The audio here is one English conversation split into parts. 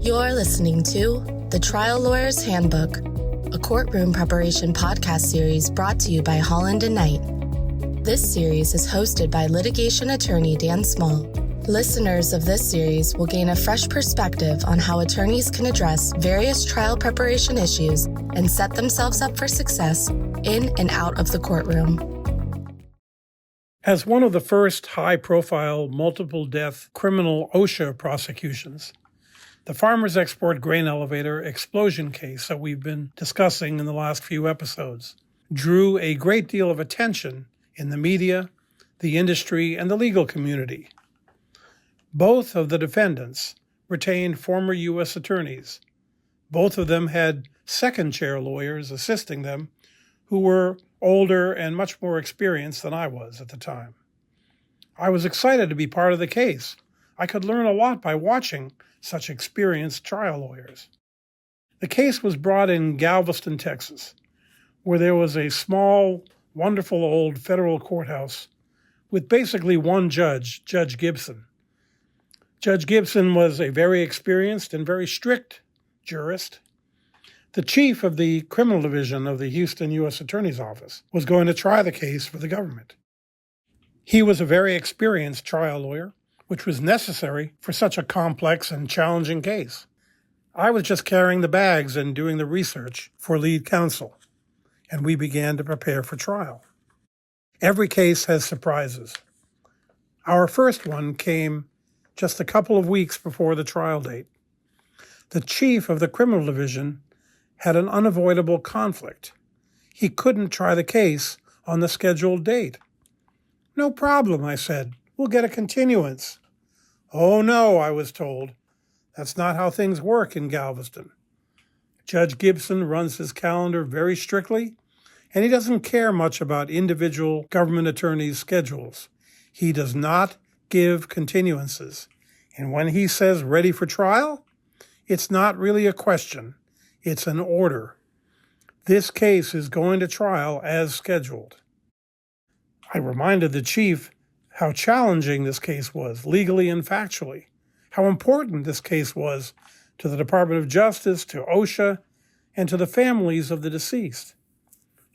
You're listening to The Trial Lawyer's Handbook, a courtroom preparation podcast series brought to you by Holland & Knight. This series is hosted by litigation attorney Dan Small. Listeners of this series will gain a fresh perspective on how attorneys can address various trial preparation issues and set themselves up for success in and out of the courtroom. As one of the first high-profile multiple-death criminal OSHA prosecutions, the Farmers Export Grain Elevator explosion case that we've been discussing in the last few episodes drew a great deal of attention in the media, the industry, and the legal community. Both of the defendants retained former U.S. attorneys. Both of them had second-chair lawyers assisting them who were older and much more experienced than I was at the time. I was excited to be part of the case. I could learn a lot by watching such experienced trial lawyers. The case was brought in Galveston, Texas, where there was a small, wonderful old federal courthouse with basically one judge, Judge Gibson. Judge Gibson was a very experienced and very strict jurist. The chief of the criminal division of the Houston U.S. Attorney's Office was going to try the case for the government. He was a very experienced trial lawyer, which was necessary for such a complex and challenging case. I was just carrying the bags and doing the research for lead counsel, and we began to prepare for trial. Every case has surprises. Our first one came just a couple of weeks before the trial date. The chief of the criminal division had an unavoidable conflict. He couldn't try the case on the scheduled date. "No problem," I said. "We'll get a continuance." "Oh no," I was told. "That's not how things work in Galveston. Judge Gibson runs his calendar very strictly, and he doesn't care much about individual government attorneys' schedules. He does not give continuances. And when he says ready for trial, it's not really a question. It's an order. This case is going to trial as scheduled." I reminded the chief how challenging this case was, legally and factually, how important this case was to the Department of Justice, to OSHA, and to the families of the deceased,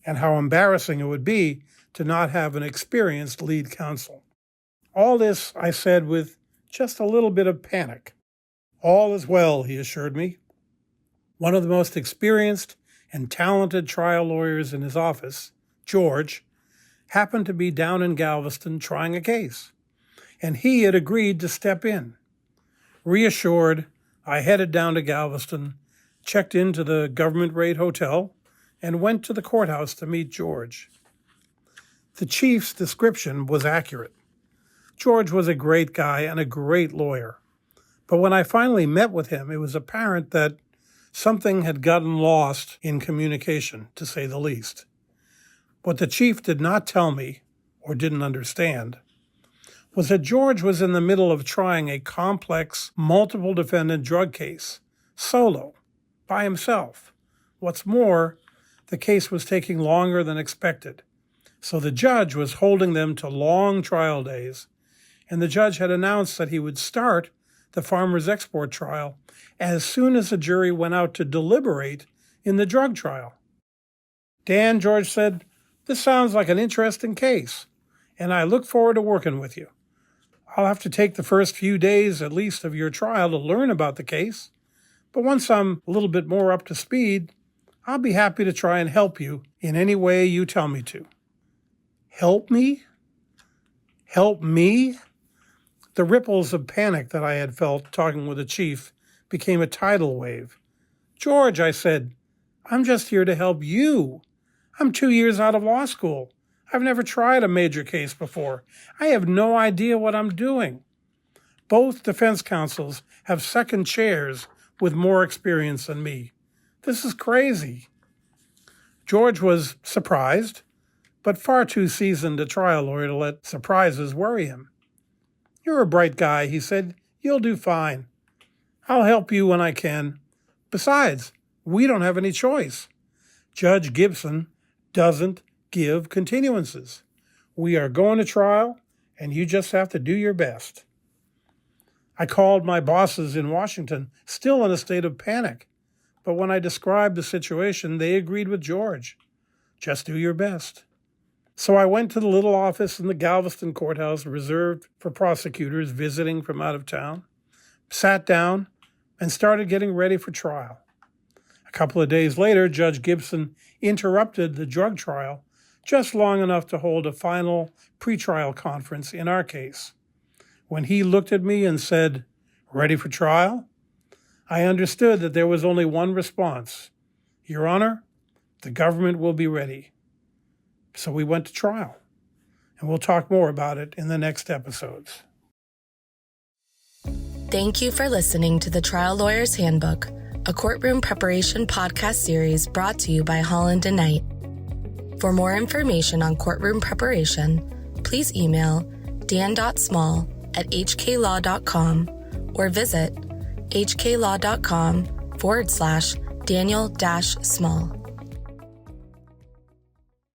and how embarrassing it would be to not have an experienced lead counsel. All this I said with just a little bit of panic. "All is well," he assured me. One of the most experienced and talented trial lawyers in his office, George, happened to be down in Galveston trying a case, and he had agreed to step in. Reassured, I headed down to Galveston, checked into the government rate hotel, and went to the courthouse to meet George. The chief's description was accurate. George was a great guy and a great lawyer, but when I finally met with him, it was apparent that something had gotten lost in communication, to say the least. What the chief did not tell me, or didn't understand, was that George was in the middle of trying a complex, multiple-defendant drug case, solo, by himself. What's more, the case was taking longer than expected, so the judge was holding them to long trial days, and the judge had announced that he would start the Farmers Export trial as soon as the jury went out to deliberate in the drug trial. "Dan," George said, "this sounds like an interesting case, and I look forward to working with you. I'll have to take the first few days at least of your trial to learn about the case, but once I'm a little bit more up to speed, I'll be happy to try and help you in any way you tell me to." Help me? Help me? The ripples of panic that I had felt talking with the chief became a tidal wave. "George," I said, "I'm just here to help you. I'm 2 years out of law school. I've never tried a major case before. I have no idea what I'm doing. Both defense counsels have second chairs with more experience than me. This is crazy." George was surprised, but far too seasoned a trial lawyer to let surprises worry him. "You're a bright guy," he said. "You'll do fine. I'll help you when I can. Besides, we don't have any choice. Judge Gibson doesn't give continuances. We are going to trial, and you just have to do your best." I called my bosses in Washington, still in a state of panic. But when I described the situation, they agreed with George. Just do your best. So I went to the little office in the Galveston courthouse reserved for prosecutors visiting from out of town, sat down, and started getting ready for trial. A couple of days later, Judge Gibson interrupted the drug trial just long enough to hold a final pretrial conference in our case. When he looked at me and said, "Ready for trial?" I understood that there was only one response. "Your Honor, the government will be ready." So we went to trial, and we'll talk more about it in the next episodes. Thank you for listening to the Trial Lawyer's Handbook, a courtroom preparation podcast series brought to you by Holland & Knight. For more information on courtroom preparation, please email dan.small@hklaw.com or visit hklaw.com/Daniel-Small.